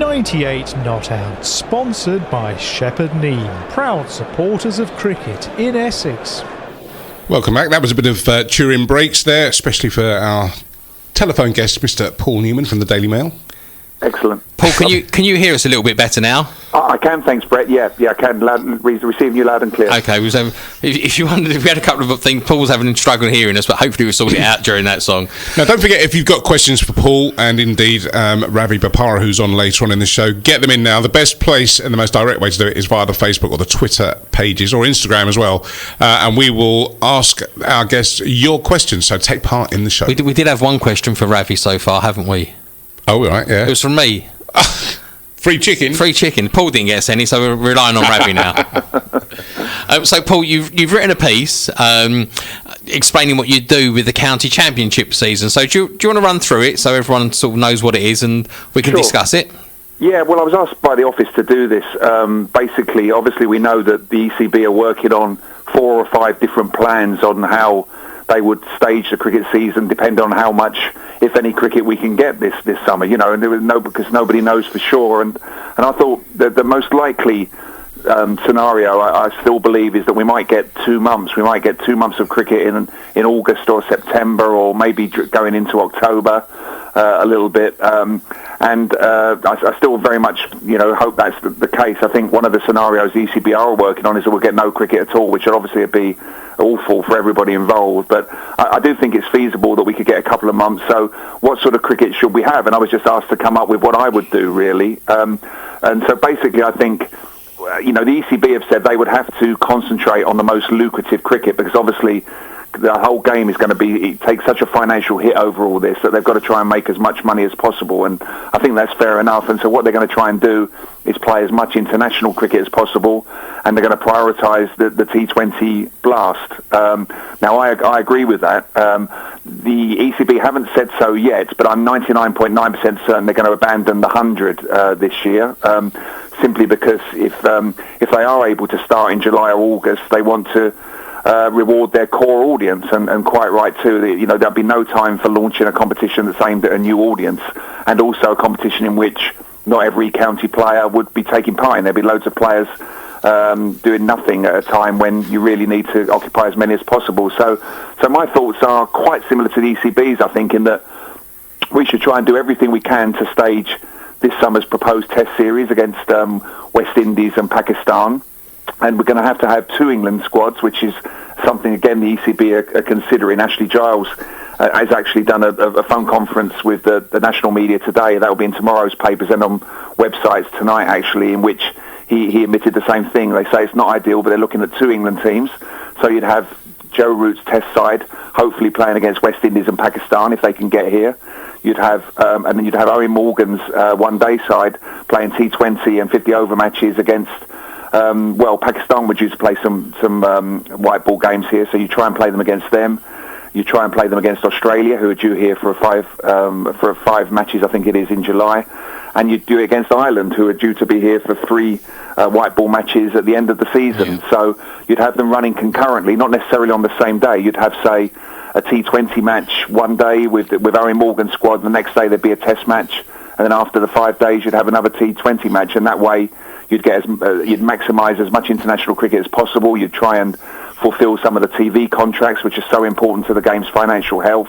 98 Not Out, sponsored by Shepherd Neame, proud supporters of cricket in Essex. Welcome back. That was a bit of Turing breaks there, especially for our telephone guest, Mr. Paul Newman from the Daily Mail. Excellent. Paul, can you hear us a little bit better now? I can, thanks, Brett. Yeah, I can. Receiving you loud and clear. Okay. If you wondered if we had a couple of things, Paul's having a struggle hearing us, but hopefully we'll sort it out during that song. Now, don't forget, if you've got questions for Paul and indeed Ravi Bapara, who's on later on in the show, get them in now. The best place and the most direct way to do it is via the Facebook or the Twitter pages or Instagram as well. And we will ask our guests your questions, so take part in the show. We did have one question for Ravi so far, haven't we? Oh, right, yeah. It was from me. Free chicken? Free chicken. Paul didn't get us any, so we're relying on Ravi now. So, Paul, you've written a piece explaining what you do with the county championship season. So do you want to run through it so everyone sort of knows what it is and we can discuss it? Yeah, well, I was asked by the office to do this. Basically, obviously, we know that the ECB are working on 4 or 5 different plans on how they would stage the cricket season, depending on how much, if any, cricket we can get this summer. You know, and there was because nobody knows for sure. And I thought that the most likely scenario, I still believe, is that we might get 2 months. We might get 2 months of cricket in August or September, or maybe going into October a little bit. I still very much, hope that's the case. I think one of the scenarios the ECB are working on is that we'll get no cricket at all, which would obviously be awful for everybody involved. But I do think it's feasible that we could get a couple of months. So what sort of cricket should we have? And I was just asked to come up with what I would do, really. And so basically, I think, the ECB have said they would have to concentrate on the most lucrative cricket, because obviously the whole game is going to take such a financial hit over all this that they've got to try and make as much money as possible. And I think that's fair enough. And so what they're going to try and do is play as much international cricket as possible, and they're going to prioritise the T20 blast. Now, I agree with that. The ECB haven't said so yet, but I'm 99.9% certain they're going to abandon the 100 this year, simply because if they are able to start in July or August, they want to reward their core audience, and quite right too. There'll be no time for launching a competition that's aimed at a new audience, and also a competition in which not every county player would be taking part in. There'll be loads of players doing nothing at a time when you really need to occupy as many as possible. So my thoughts are quite similar to the ECB's, I think, in that we should try and do everything we can to stage this summer's proposed Test series against West Indies and Pakistan. And we're going to have 2 England squads, which is something, again, the ECB are considering. Ashley Giles has actually done a phone conference with the national media today. That will be in tomorrow's papers and on websites tonight, actually, in which he admitted the same thing. They say it's not ideal, but they're looking at 2 England teams. So you'd have Joe Root's Test side, hopefully playing against West Indies and Pakistan if they can get here. You'd have, and then you'd have Owen Morgan's one-day side playing T20 and 50-over matches against. Pakistan were due to play some white ball games here, so you try and play them against them. You try and play them against Australia, who are due here for a 5 matches, I think it is, in July, and you do it against Ireland, who are due to be here for 3 white ball matches at the end of the season. Yeah. So you'd have them running concurrently, not necessarily on the same day. You'd have, say, a T20 match one day with Owen Morgan's squad. The next day there'd be a Test match, and then after the 5 days you'd have another T20 match, and that way you'd maximise as much international cricket as possible. You'd try and fulfil some of the TV contracts, which are so important to the game's financial health.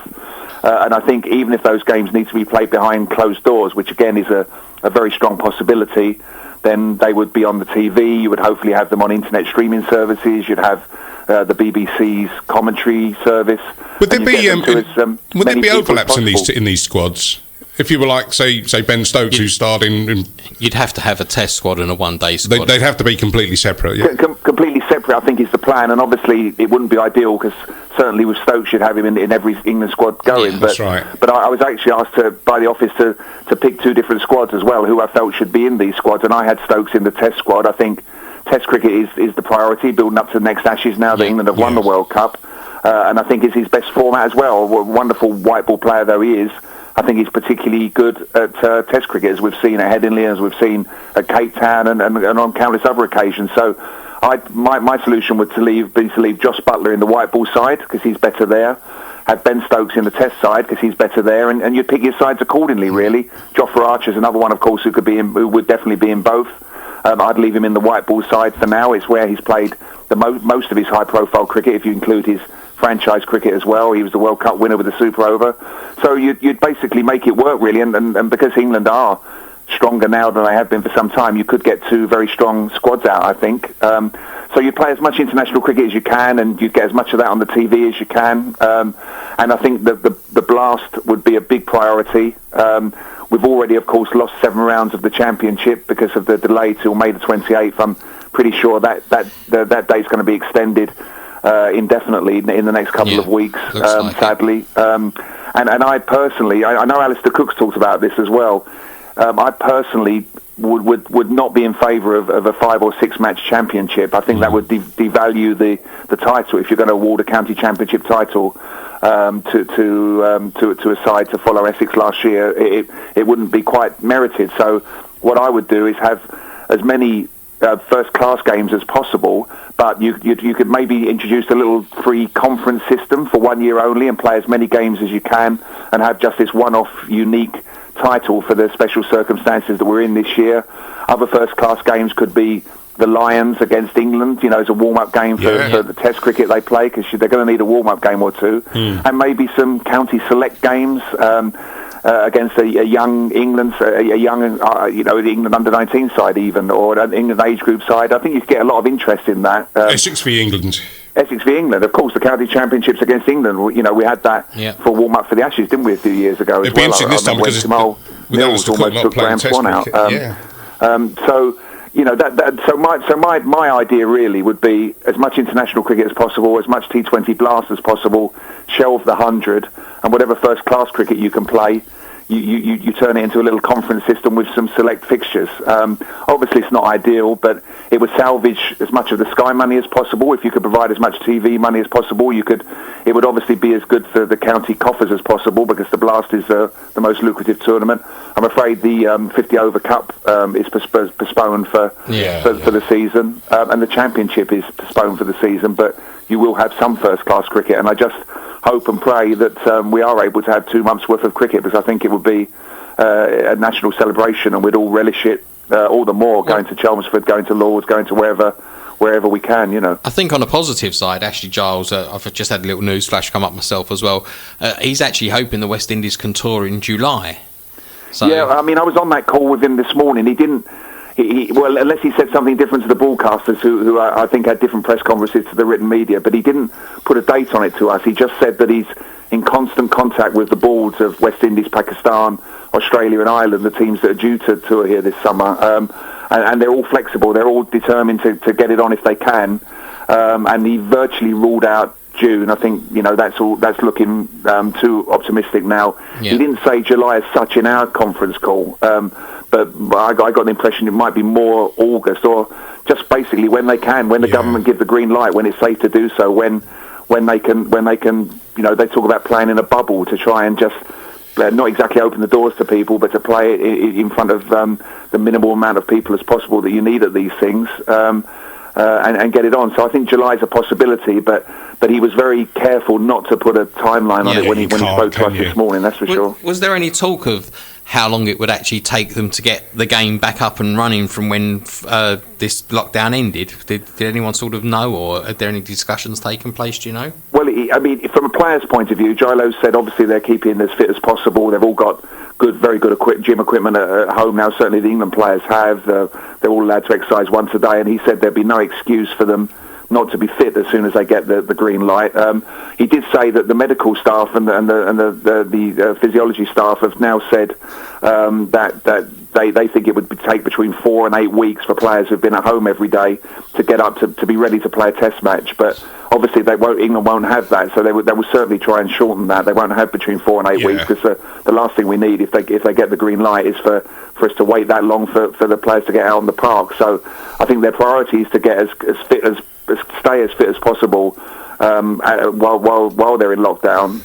And I think even if those games need to be played behind closed doors, which again is a very strong possibility, then they would be on the TV. You would hopefully have them on internet streaming services. You'd have the BBC's commentary service. Would there be overlaps in these squads? If you were like, say Ben Stokes, who starred in... You'd have to have a Test squad and a one-day squad. They'd have to be completely separate, yeah. Completely separate, I think, is the plan, and obviously it wouldn't be ideal, because certainly with Stokes you'd have him in every England squad going. Yeah, that's right. But I was actually asked by the office to pick 2 different squads as well, who I felt should be in these squads, and I had Stokes in the Test squad. I think Test cricket is the priority, building up to the next Ashes now that England have won the World Cup, and I think it's his best format as well. Wonderful white ball player though he is, I think he's particularly good at Test cricket, as we've seen at Headingley, as we've seen at Cape Town, and on countless other occasions. So my solution would be to leave Joss Buttler in the white ball side, because he's better there. have Ben Stokes in the Test side because he's better there, and you'd pick your sides accordingly. Really, Jofra Archer's another one, of course, who would definitely be in both. I'd leave him in the white ball side for now. It's where he's played the most of his high-profile cricket, if you include his franchise cricket as well. He was the World Cup winner with the Super Over. So you'd basically make it work, really, and because England are stronger now than they have been for some time, you could get two very strong squads out, I think. So you play as much international cricket as you can, and you get as much of that on the TV as you can. And I think that the Blast would be a big priority. We've already, of course, lost 7 rounds of the championship because of the delay till May the 28th. I'm pretty sure that date's going to be extended indefinitely in the next couple of weeks, sadly. And I personally, I know Alistair Cook's talked about this as well. I personally would not be in favour of a 5 or 6 match championship. I think that would devalue the title if you're going to award a county championship title to a side to follow Essex last year. It wouldn't be quite merited. So what I would do is have as many first class games as possible, but you could maybe introduce a little free conference system for 1 year only and play as many games as you can and have just this one-off unique title for the special circumstances that we're in this year. Other first class games could be the Lions against England, as a warm-up game for the Test cricket they play, because they're going to need a warm-up game or two, and maybe some county select games against a young England, the England under-19 side even, or an England age group side. I think you could get a lot of interest in that. Essex v England. Essex v England, of course, the county championships against England. We had that for warm-up for the Ashes, didn't we, a few years ago? It'd be interesting this time because Mills almost took Graham Swan out. So my idea really would be as much international cricket as possible, as much T20 Blast as possible, shelve the 100, and whatever first class cricket you can play, you turn it into a little conference system with some select fixtures. Obviously it's not ideal, but it would salvage as much of the Sky money as possible. If you could provide as much TV money as possible, it would obviously be as good for the county coffers as possible, because the Blast is the most lucrative tournament. I'm afraid the 50 over cup is postponed for the season, and the championship is postponed for the season, but you will have some first class cricket, and I just hope and pray that we are able to have 2 months worth of cricket, because I think it would be a national celebration, and we'd all relish it all the more, going to Chelmsford, going to Lords, going to wherever we can, I think on a positive side, Ashley Giles, I've just had a little news flash come up myself as well. He's actually hoping the West Indies can tour in July. So, yeah, I mean, I was on that call with him this morning. He didn't. Well, unless he said something different to the broadcasters, who I think had different press conferences to the written media, but he didn't put a date on it to us. He just said that he's in constant contact with the boards of West Indies, Pakistan, Australia and Ireland, the teams that are due to tour here this summer, and they're all flexible. They're all determined to get it on if they can, and he virtually ruled out June. I think that's looking too optimistic now. He didn't say July as such in our conference call, but I got the impression it might be more August, or just basically when they can, when the government give the green light, when it's safe to do so, when they can, they talk about playing in a bubble to try and just not exactly open the doors to people, but to play it in front of the minimal amount of people as possible that you need at these things, and get it on. So I think July is a possibility, but he was very careful not to put a timeline on it when he spoke to us this morning, that's for sure. Was there any talk of how long it would actually take them to get the game back up and running from when this lockdown ended? Did anyone sort of know, or are there any discussions taking place, do you know? Well, I mean, from a player's point of view, Gilo said obviously they're keeping as fit as possible. They've all got very good gym equipment at home now. Certainly the England players have. They're all allowed to exercise once a day, and he said there'd be no excuse for them not to be fit as soon as they get the green light. He did say that the medical staff and the physiology staff have now said that they think it would take between 4 and 8 weeks for players who've been at home every day to get up to be ready to play a Test match. But obviously England won't have that, so they will certainly try and shorten that. They won't have between 4 and 8 weeks, because the last thing we need if they get the green light is for us to wait that long for the players to get out on the park. So I think their priority is to get stay as fit as possible while they're in lockdown,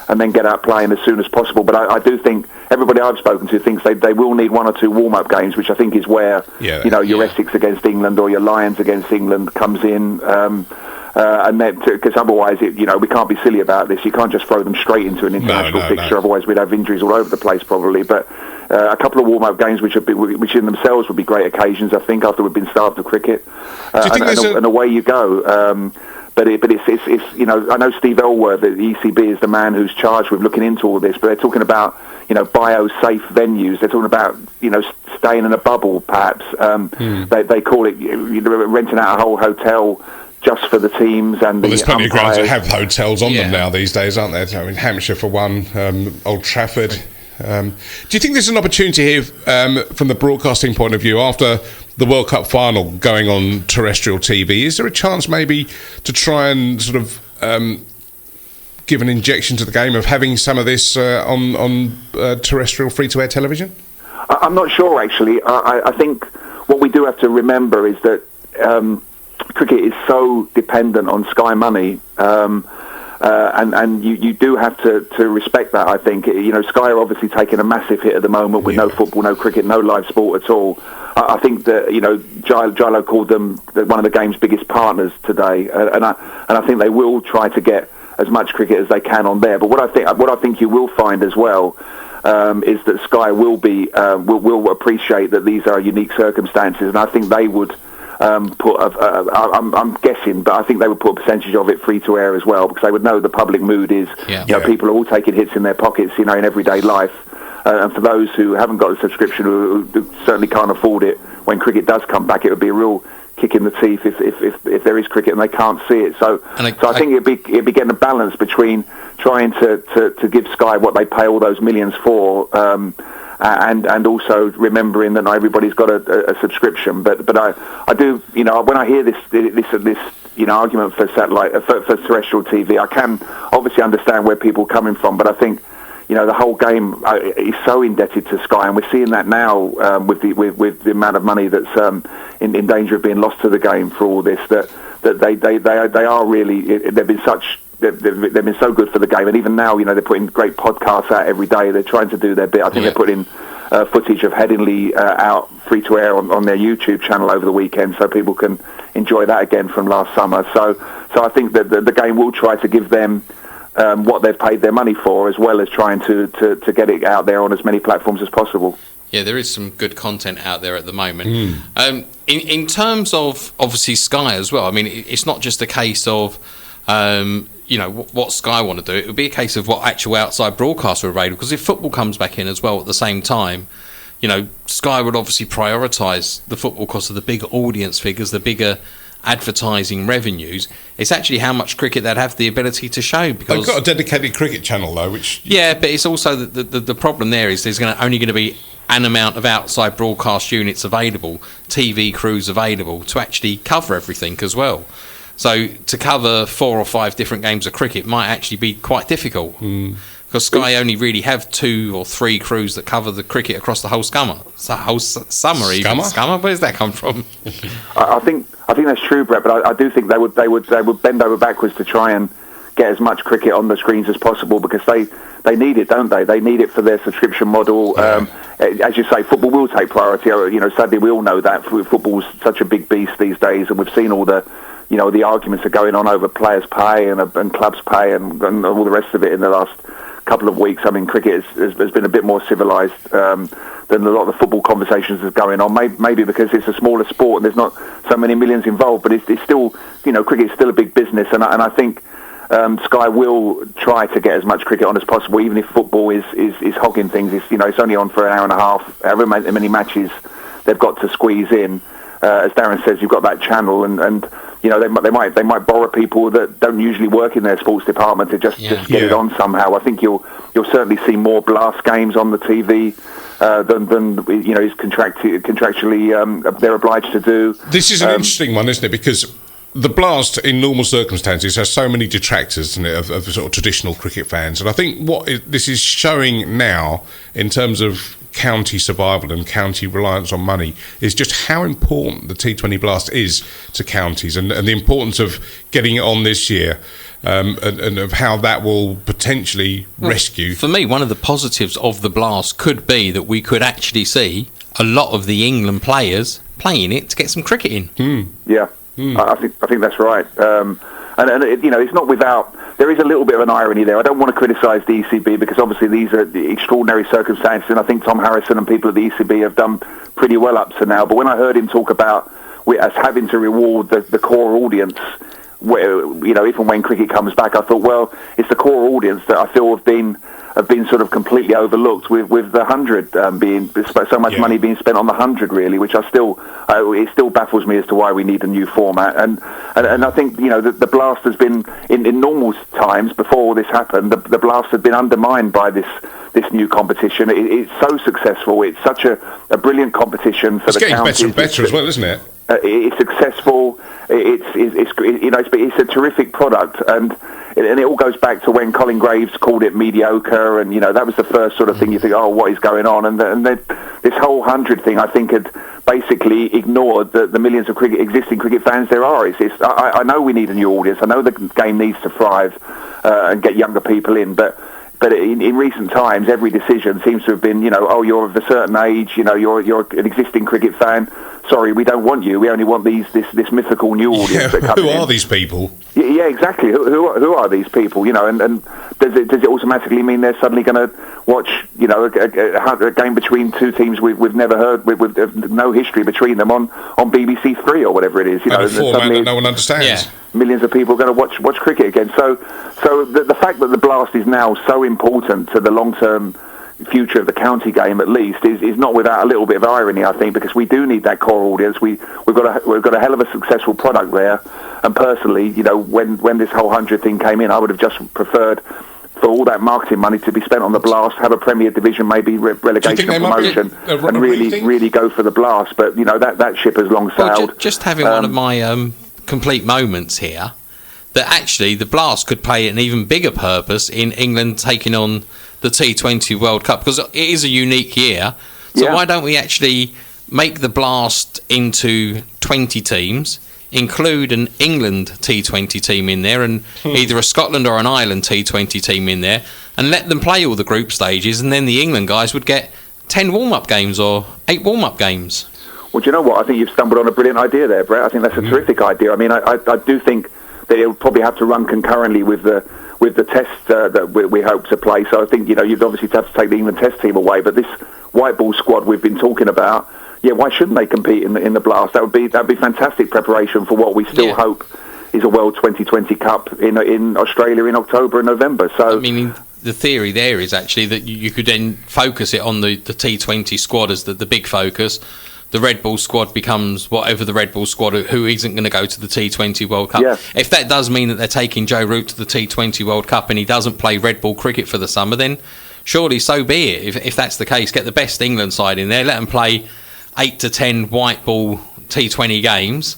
and then get out playing as soon as possible. But I do think everybody I've spoken to thinks they will need 1 or 2 warm-up games, which I think is where your Essex against England or your Lions against England comes in. and then because otherwise, we can't be silly about this. You can't just throw them straight into an international fixture. Otherwise, we'd have injuries all over the place probably. But a couple of warm-up games, which in themselves would be great occasions, I think, after we've been starved of cricket, and away you go. But it's I know Steve Elworth, the ECB, is the man who's charged with looking into all this. But they're talking about bio-safe venues. They're talking about staying in a bubble, perhaps. They call it renting out a whole hotel just for the teams and there's plenty umpires. of grounds that have hotels on them now these days, aren't there? I mean, Hampshire for one, Old Trafford. Do you think there's an opportunity here from the broadcasting point of view after the World Cup final going on terrestrial TV? Is there a chance maybe to try and sort of give an injection to the game of having some of this on terrestrial free-to-air television? I'm not sure, actually. I think what we do have to remember is that cricket is so dependent on Sky money, and you do have to respect that. I think Sky are obviously taking a massive hit at the moment with no football, no cricket, no live sport at all. I think that Gilo called them one of the game's biggest partners today, and I think they will try to get as much cricket as they can on there. But what I think you will find as well is that Sky will appreciate that these are unique circumstances, and I think they would. I'm guessing, but I think they would put a percentage of it free to air as well, because they would know the public mood is. People are all taking hits in their pockets, in everyday life, and for those who haven't got a subscription, who certainly can't afford it, when cricket does come back, it would be a real kick in the teeth if there is cricket and they can't see it. So I think it'd be getting a balance between trying to give Sky what they pay all those millions for. And also remembering that not everybody's got a subscription, but I do when I hear this argument for satellite for terrestrial TV, I can obviously understand where people are coming from, but I think the whole game is so indebted to Sky, and we're seeing that now with the amount of money that's in danger of being lost to the game for all this. That they are really they've been such. They've been so good for the game, and even now, they're putting great podcasts out every day. They're trying to do their bit. I think they're putting footage of Headingley out free to air on their YouTube channel over the weekend, so people can enjoy that again from last summer. So I think that the game will try to give them what they've paid their money for, as well as trying to get it out there on as many platforms as possible. Yeah, there is some good content out there at the moment. In terms of obviously Sky as well. I mean, it's not just a case of what Sky want to do. It would be a case of what actual outside broadcasts are available, because if football comes back in as well at the same time, Sky would obviously prioritise the football because of the bigger audience figures, the bigger advertising revenues. It's actually how much cricket they'd have the ability to show, because they've got a dedicated cricket channel though, which but it's also the problem there is there's only going to be an amount of outside broadcast units available, TV crews available to actually cover everything as well. So to cover 4 or 5 different games of cricket might actually be quite difficult, because Sky only really have 2 or 3 crews that cover the cricket across the whole summer. Scummer? Where does that come from? I think that's true, Brett. But I do think they would bend over backwards to try and get as much cricket on the screens as possible, because they need it, don't they? They need it for their subscription model. As you say, football will take priority. Sadly, we all know that football's such a big beast these days, and we've seen all the arguments are going on over players' pay and clubs' pay and all the rest of it in the last couple of weeks. I mean, cricket has been a bit more civilised than a lot of the football conversations is going on. Maybe because it's a smaller sport and there's not so many millions involved, but it's still, cricket's still a big business, and I think Sky will try to get as much cricket on as possible, even if football is hogging things. It's only on for an hour and a half. However many matches they've got to squeeze in. As Darren says, you've got that channel, and they might borrow people that don't usually work in their sports department to just get it on somehow. I think you'll certainly see more blast games on the TV than is contractually they're obliged to do. This is an interesting one, isn't it? Because the blast, in normal circumstances, has so many detractors, isn't it, of sort of traditional cricket fans. And I think this is showing now, in terms of county survival and county reliance on money, is just how important the T20 Blast is to counties, and the importance of getting it on this year, and of how that will potentially rescue. For me, one of the positives of the Blast could be that we could actually see a lot of the England players playing it to get some cricket in. I think that's right. And it's not without. There is a little bit of an irony there. I don't want to criticise the ECB because obviously these are the extraordinary circumstances, and I think Tom Harrison and people at the ECB have done pretty well up to now. But when I heard him talk about us having to reward the core audience, where, if and when cricket comes back, I thought, well, it's the core audience that I feel have been sort of completely overlooked with the 100 being so much money being spent on the 100 really, which it still baffles me as to why we need a new format. And I think the Blast has been in normal times before all this happened. The Blast had been undermined by this new competition. It's so successful. It's such a brilliant competition for the counties. It's getting better and better as well, isn't it? It's successful. It's a terrific product, and it all goes back to when Colin Graves called it mediocre, and that was the first sort of thing you think, oh, what is going on? And this whole 100 thing, I think, had basically ignored the millions of existing cricket fans there are. I know we need a new audience. I know the game needs to thrive and get younger people in, but in recent times, every decision seems to have been, oh, you're of a certain age, you're an existing cricket fan. Sorry, we don't want you. We only want this mythical new audience that comes in. Who are these people? Yeah, exactly. Who are these people? And does it automatically mean they're suddenly going to watch, a game between two teams we've never heard, with no history between them on BBC Three or whatever it is? A format that no one understands. Yeah. Millions of people are going to watch cricket again. So the fact that the Blast is now so important to the long-term future of the county game, at least, is not without a little bit of irony, I think, because we do need that core audience. We've got a hell of a successful product there, and personally, when this whole 100 thing came in, I would have just preferred for all that marketing money to be spent on the Blast, have a Premier Division, maybe relegation or promotion, and really go for the Blast. But that ship has long sailed. Well, just having one of my complete moments here, that actually the Blast could play an even bigger purpose in England taking on the T20 World Cup, because it is a unique year. So why don't we actually make the Blast into 20 teams, include an England T20 team in there, and either a Scotland or an Ireland T20 team in there, and let them play all the group stages, and then the England guys would get 10 warm-up games or 8 warm-up games. Well, do you know what? I think you've stumbled on a brilliant idea there, Brett. I think that's a terrific idea. I mean, I do think that it would probably have to run concurrently with the test that we hope to play. So I think you'd obviously have to take the England Test team away. But this white ball squad we've been talking about, why shouldn't they compete in the Blast? That'd be fantastic preparation for what we still hope is a World 2020 Cup in Australia in October and November. So I mean, the theory there is actually that you could then focus it on the T20 squad as the big focus. The Red Bull squad becomes whatever the Red Bull squad who isn't going to go to the T20 World Cup. Yeah. If that does mean that they're taking Joe Root to the T20 World Cup and he doesn't play Red Bull cricket for the summer, then surely so be it. If that's the case, get the best England side in there, let them play 8 to 10 white ball T20 games,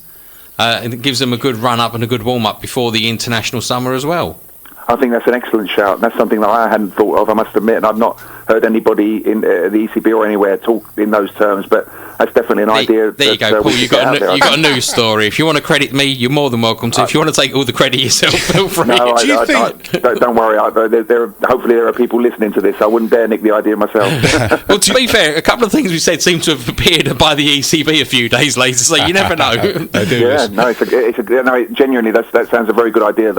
and it gives them a good run-up and a good warm-up before the international summer as well. I think that's an excellent shout. That's something that I hadn't thought of, I must admit, and I've not heard anybody in the ECB or anywhere talk in those terms, but that's definitely an idea. There you go, Paul. You got a news story. If you want to credit me, you're more than welcome to. If you want to take all the credit yourself, feel free. No, don't worry. Hopefully there are people listening to this. I wouldn't dare nick the idea myself. Well, to be fair, a couple of things we said seem to have appeared by the ECB a few days later, so you never know. Genuinely, that sounds a very good idea.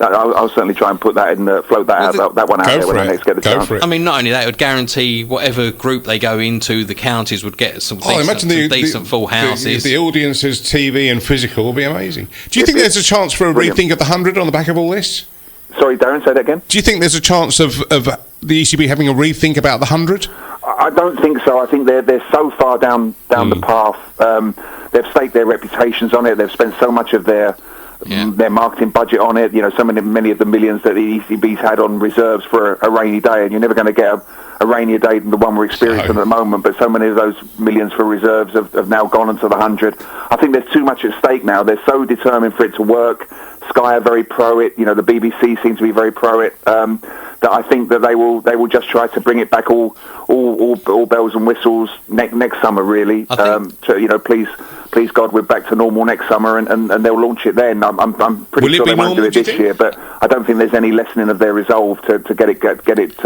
I'll certainly try and put that in, float that one out there when I next get the chance. I mean, not only that, it would guarantee whatever group they go into, the counties would get some decent full houses. The audience's TV and physical will be amazing. Do you think there's a chance for a rethink of the 100 on the back of all this? Sorry, Darren, say that again? Do you think there's a chance of the ECB having a rethink about the 100? I don't think so. I think they're so far down the path. They've staked their reputations on it. They've spent so much of their marketing budget on it. So many of the millions that the ECB's had on reserves for a rainy day, and you're never going to get a rainier day than the one we're experiencing at the moment. But so many of those millions for reserves have now gone into the 100. I think there's too much at stake now. They're so determined for it to work. Sky are very pro it. The BBC seems to be very pro it. That I think that they will just try to bring it back all bells and whistles next summer. Really, please God, we're back to normal next summer, and they'll launch it then. I'm pretty sure they won't do it this year, but I don't think there's any lessening of their resolve to get it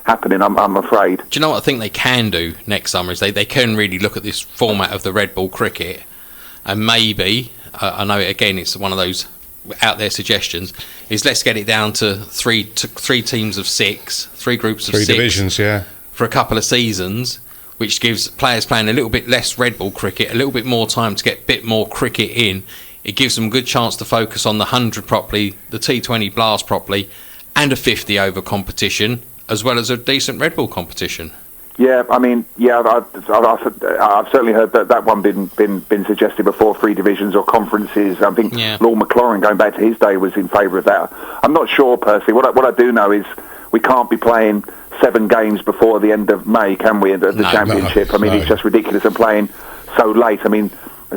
happening. I'm afraid. Do you know what I think they can do next summer is they can really look at this format of the Red Bull cricket, and maybe I know again it's one of those out there suggestions, is let's get it down to three teams of 6, 3 groups of 6, 3 divisions, yeah, for a couple of seasons, which gives players playing a little bit less red ball cricket a little bit more time to get a bit more cricket in. It gives them a good chance to focus on the 100 properly, the T20 blast properly, and a 50 over competition, as well as a decent red ball competition. Yeah, I mean, I've certainly heard that one been suggested before, 3 divisions or conferences. I think Lord McLaurin, going back to his day, was in favour of that. I'm not sure personally. What I do know is we can't be playing 7 games before the end of May, can we? The championship. I mean, it's just ridiculous, and playing so late. I mean,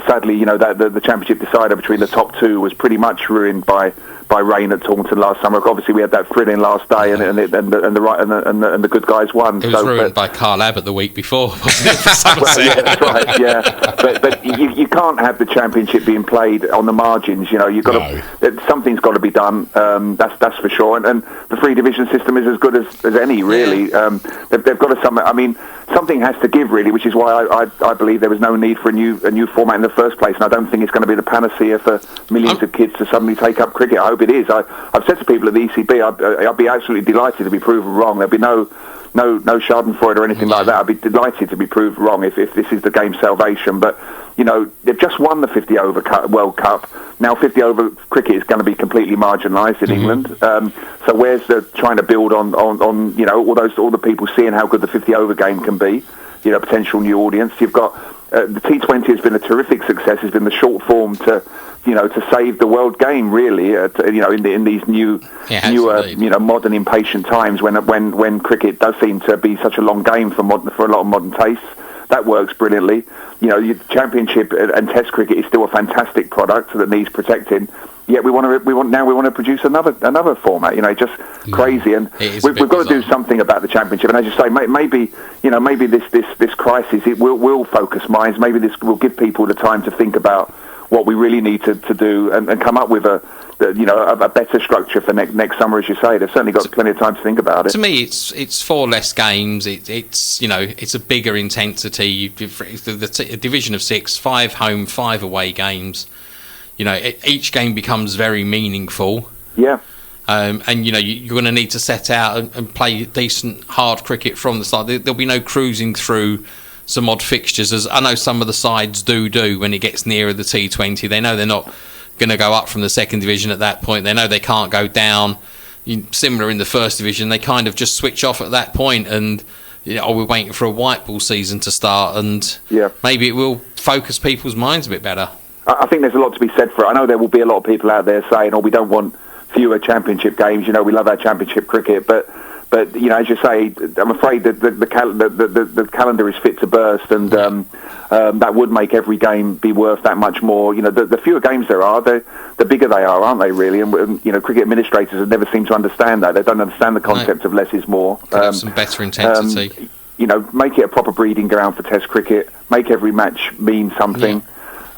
sadly, that the championship decider between the top 2 was pretty much ruined by rain at Taunton last summer. Obviously, we had that thrilling last day, and the good guys won. It was ruined by Carl Abbott the week before, wasn't it? Well, yeah, that's right. Yeah, but you can't have the championship being played on the margins. You've got something's got to be done. That's for sure. And the 3 division system is as good as any, really. Yeah. They've got to I mean, something has to give, really, which is why I believe there was no need for a new format in the first place, and I don't think it's going to be the panacea for millions of kids to suddenly take up cricket. I hope it is. I've said to people at the ECB, I'd be absolutely delighted to be proven wrong. There'd be no schadenfreude or anything like that. I'd be delighted to be proved wrong if this is the game's salvation. But they've just won the 50 over World Cup. Now 50 over cricket is going to be completely marginalised in England. So where's the trying to build on all the people seeing how good the 50 over game can be? Potential new audience. You've got the T20 has been a terrific success. It's been the short form to save the world game, really. In these newer, modern impatient times when cricket does seem to be such a long game for a lot of modern tastes. That works brilliantly. Your Championship and Test cricket is still a fantastic product that needs protecting. Yet we want to produce another format. Crazy, and we've got to do something about the Championship. And as you say, maybe this crisis it will focus minds. Maybe this will give people the time to think about what we really need to do and come up with a better structure for next summer, as you say. They've certainly got plenty of time to think about it. To me, it's 4 less games. It's a bigger intensity. The division of 6, 5 home, 5 away games. Each game becomes very meaningful. Yeah. And you're going to need to set out and play decent hard cricket from the start. There'll be no cruising through some odd fixtures, as I know some of the sides do when it gets nearer the T20. They know they're not going to go up from the 2nd division at that point. They know they can't go down. Similar in the 1st division, they kind of just switch off at that point, and we're waiting for a white ball season to start, and maybe it will focus people's minds a bit better. I think there's a lot to be said for it. I know there will be a lot of people out there saying, we don't want fewer championship games. We love our championship cricket, but as you say, I'm afraid that the calendar is fit to burst, and that would make every game be worth that much more. The fewer games there are, the bigger they are, aren't they? Really, and cricket administrators have never seemed to understand that. They don't understand the concept of less is more. Have some better intensity. Make it a proper breeding ground for Test cricket. Make every match mean something.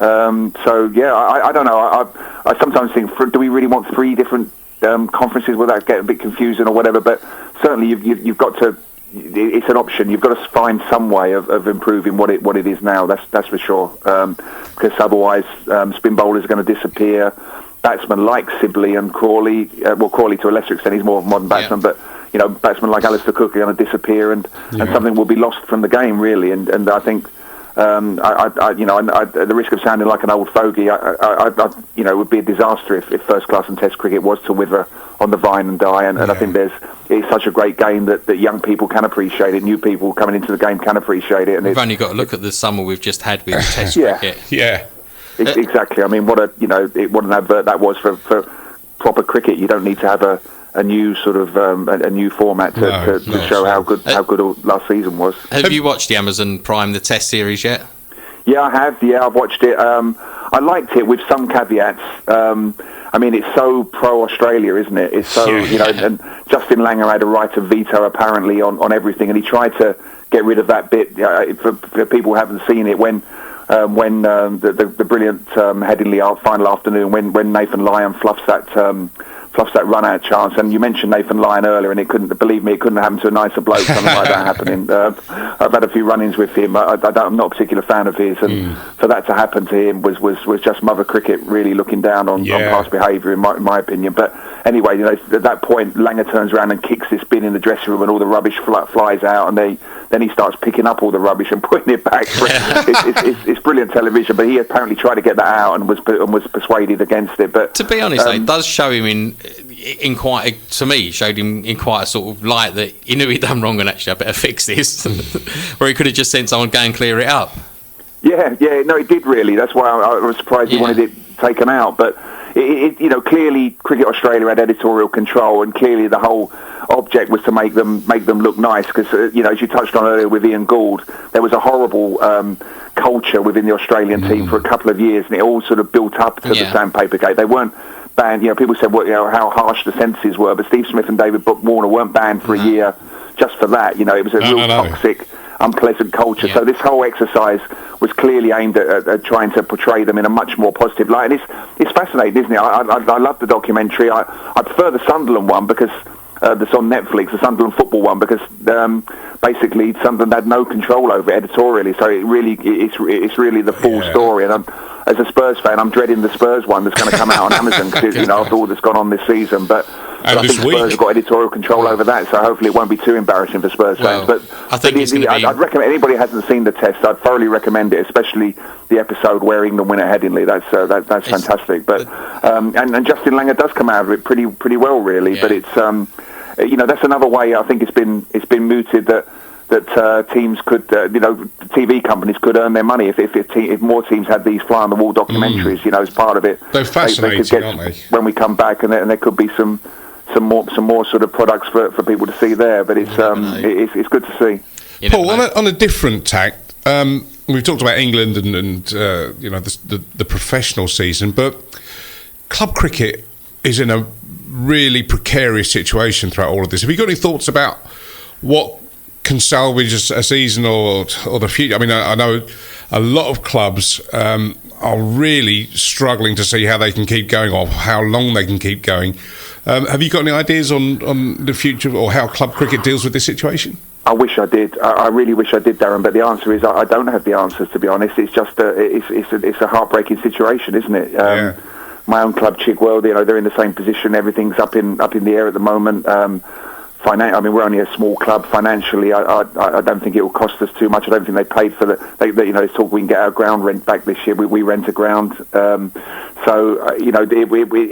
Yeah. I don't know. I sometimes think, do we really want 3 different conferences? Will that get a bit confusing or whatever? But certainly, you've got to. It's an option. You've got to find some way of improving what it is now. That's for sure. Because otherwise, spin bowlers are going to disappear. Batsmen like Sibley and Crawley. Crawley to a lesser extent, he's more of a modern batsman, but batsmen like Alistair Cook are going to disappear, and something will be lost from the game, really. And I think. The risk of sounding like an old fogey, it would be a disaster if first class and Test cricket was to wither on the vine and die. And I think it's such a great game that young people can appreciate it. New people coming into the game can appreciate it. And we've only got to look at the summer we've just had with Test cricket. Yeah, exactly. I mean, what an advert that was for proper cricket. You don't need to have a new sort of a new format to show how good last season was. Have you watched the Amazon Prime, the Test series yet? Yeah, I have. Yeah, I've watched it. I liked it with some caveats. I mean, it's so pro-Australia, isn't it? It's so, and Justin Langer had a right of veto apparently on everything, and he tried to get rid of that bit. For people who haven't seen it, when the brilliant Headingley final afternoon, when Nathan Lyon fluffs plus that run-out chance. And you mentioned Nathan Lyon earlier, and it couldn't happen to a nicer bloke, something like that happening. I've had a few run-ins with him. I'm not a particular fan of his, and for that to happen to him was just Mother Cricket really looking down on past behaviour, in my opinion. But anyway, at that point, Langer turns around and kicks this bin in the dressing room, and all the rubbish flies out, and then he starts picking up all the rubbish and putting it back. It's brilliant television, but he apparently tried to get that out and was persuaded against it. But to be honest, it does show him in quite a sort of light that he knew he'd done wrong and actually I better fix this, where he could have just sent someone go and clear it up. Yeah, no, it did really. That's why I was surprised he wanted it taken out. But clearly Cricket Australia had editorial control, and clearly the whole object was to make them look nice. Because as you touched on earlier with Ian Gould, there was a horrible culture within the Australian team for a couple of years, and it all sort of built up to the Sandpaper Gate. They weren't banned. People said how harsh the sentences were, but Steve Smith and David Warner weren't banned for a year just for that. It was a toxic, unpleasant culture. So this whole exercise was clearly aimed at trying to portray them in a much more positive light. And it's fascinating, isn't it? I love the documentary. I prefer the Sunderland one because that's on Netflix, the Sunderland football one, because basically Sunderland had no control over it editorially. So it's really the full story. And as a Spurs fan, I'm dreading the Spurs one that's going to come out on Amazon because after all that's gone on this season. But I think Spurs have got editorial control over that, so hopefully it won't be too embarrassing for Spurs fans. But I think I'd recommend anybody who hasn't seen the Test. I'd thoroughly recommend it, especially the episode where England win at Headingley. That's fantastic. But and Justin Langer does come out of it pretty well, really. Yeah. But it's that's another way I think it's been mooted that teams could, TV companies could earn their money if more teams had these fly on the wall documentaries. As part of it. They're fascinating, aren't they? When we come back, and there could be some more sort of products for people to see there. But it's good to see. Paul, on a different tact, we've talked about England and the professional season, but club cricket is in a really precarious situation throughout all of this. Have you got any thoughts about what can salvage a season or the future? I mean, I know a lot of clubs are really struggling to see how they can keep going or how long they can keep going. Have you got any ideas on the future or how club cricket deals with this situation? I wish I did. I really wish I did, Darren. But the answer is I don't have the answers, to be honest. It's just it's a heartbreaking situation, isn't it? My own club, Chigwell, they're in the same position. Everything's up in the air at the moment. We're only a small club. Financially, I don't think it will cost us too much. I don't think they paid for it's talk we can get our ground rent back this year. We rent a ground.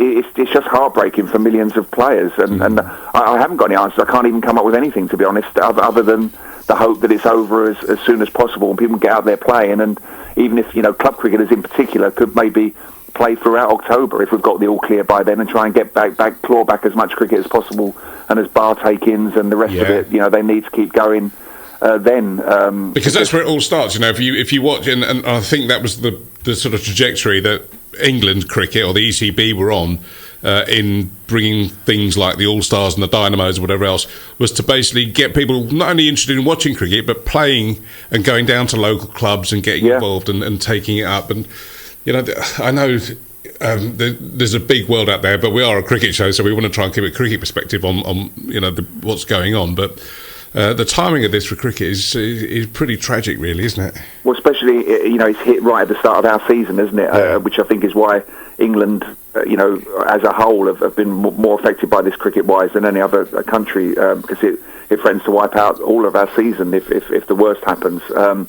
It's just heartbreaking for millions of players. And I haven't got any answers. I can't even come up with anything, to be honest, other than the hope that it's over as soon as possible and people get out there playing. And even if, club cricketers in particular could maybe play throughout October if we've got the all clear by then, and try and get claw back as much cricket as possible, and as bar take-ins and the rest of it, they need to keep going then. Because that's where it all starts, if you watch, and I think that was the sort of trajectory that England cricket or the ECB were on in bringing things like the All-Stars and the Dynamos or whatever else, was to basically get people not only interested in watching cricket, but playing and going down to local clubs and getting involved and taking it up. And I know there's a big world out there, but we are a cricket show, so we want to try and keep a cricket perspective on what's going on. But the timing of this for cricket is pretty tragic, really, isn't it? Well, especially it's hit right at the start of our season, isn't it? Which I think is why England, as a whole, have been more affected by this cricket-wise than any other country, because it threatens to wipe out all of our season if the worst happens. I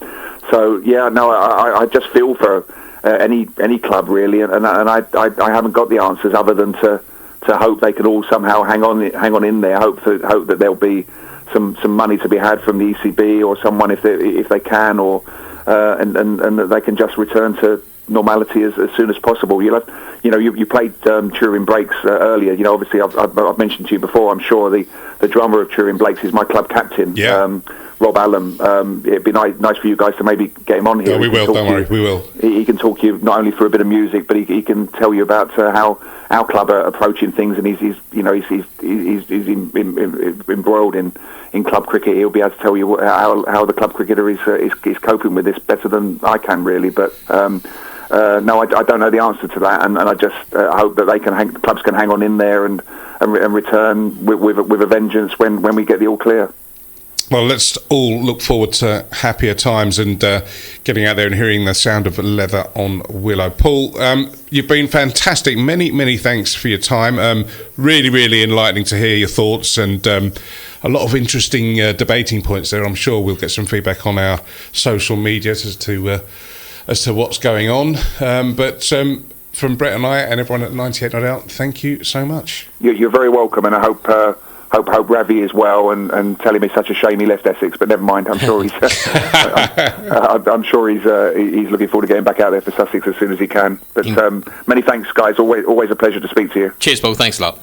just feel for any club really, and I haven't got the answers other than to hope they can all somehow hang on in there. Hope that there'll be some money to be had from the ECB or someone if they can, or and that they can just return to normality as soon as possible. You played Turin Breaks earlier. Obviously I've mentioned to you before. I'm sure the drummer of Turin Breaks is my club captain. Yeah. Rob Allen. It'd be nice for you guys to maybe get him on here. Yeah, we will. Don't worry, we will. He can talk you not only through a bit of music, but he can tell you about how our club are approaching things, and he's embroiled in club cricket. He'll be able to tell you how the club cricketer is coping with this better than I can really. But no, I don't know the answer to that, and I just hope that clubs can hang on in there and return with a vengeance when we get the all clear. Well, let's all look forward to happier times and getting out there and hearing the sound of leather on willow. Paul, you've been fantastic. Many, many thanks for your time. Really, really enlightening to hear your thoughts and a lot of interesting debating points there. I'm sure we'll get some feedback on our social media as to what's going on. But from Brett and I and everyone at 98 Not Out, thank you so much. You're very welcome, and I hope Ravi is well, and tell him it's such a shame he left Essex, but never mind. I'm sure he's he's looking forward to getting back out there for Sussex as soon as he can. But many thanks, guys. Always a pleasure to speak to you. Cheers, Paul. Thanks a lot.